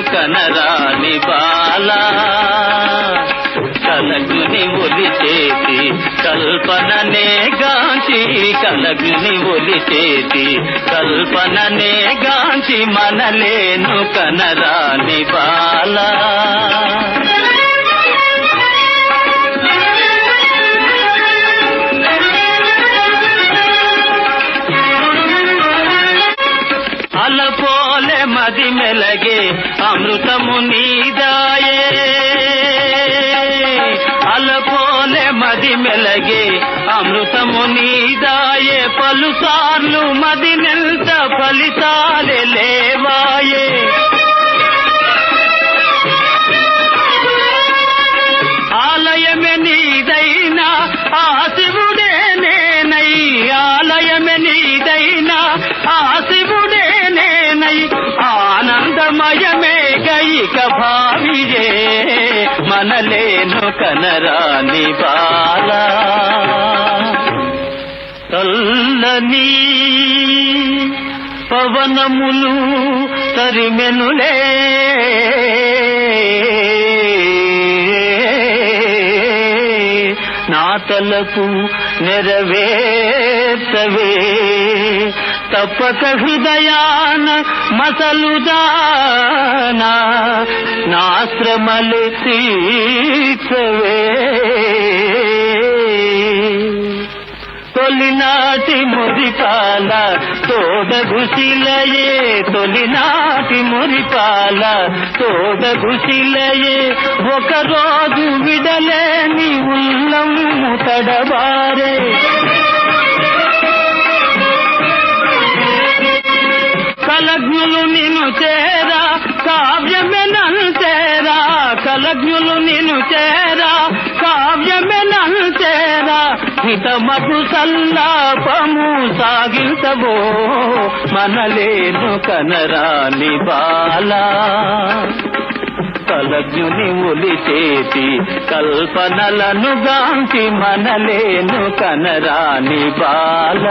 కనరాని బాల కలగుని ఒలిచేసి కల్పననే గాంచి కలగుని ఒలిచేసి కల్పననే గాంచి మనలేను కనరాని బాల అలపోలే మది మెలగే అమృతము నీదాయే అలపోలే మది మెలగే అమృతము నీదాయే పలుసార్లు మది నెల్త ఫలితాలే లేవాయే ఆలయమే నీదైనా ఆ శివుడే నేనై ఆలయమే నీదైనా ఆ శివుడే నేనై ఆనందమయమే గైక భావియే మనలేను కనరాని బాల చల్లని పవనములు తరిమెనులే నా తలకు నెరవేర్చవే తప్పక హృదయాన మసలుదానా నా శ్రమలు తీర్చవే తొలినాటి మురిపాల తోడగుశిలయే తొలినాటి మురిపాల తోడగుశిలయే ఒకరోజు విడలేని ఉల్లము తడబారే కలజ్ఞులు నిన్ను చేరా కావ్యమే నన్ను చేరా కలజ్ఞులు నిన్ను చేరా కావ్యమే నన్ను చేరా హితమగు సల్లాపము సాగించబో మనలేను కనరాని బాల కలజ్ఞుని ఒలిచేసి కల్పనలను గాంచి మనలేను కనరాని బాల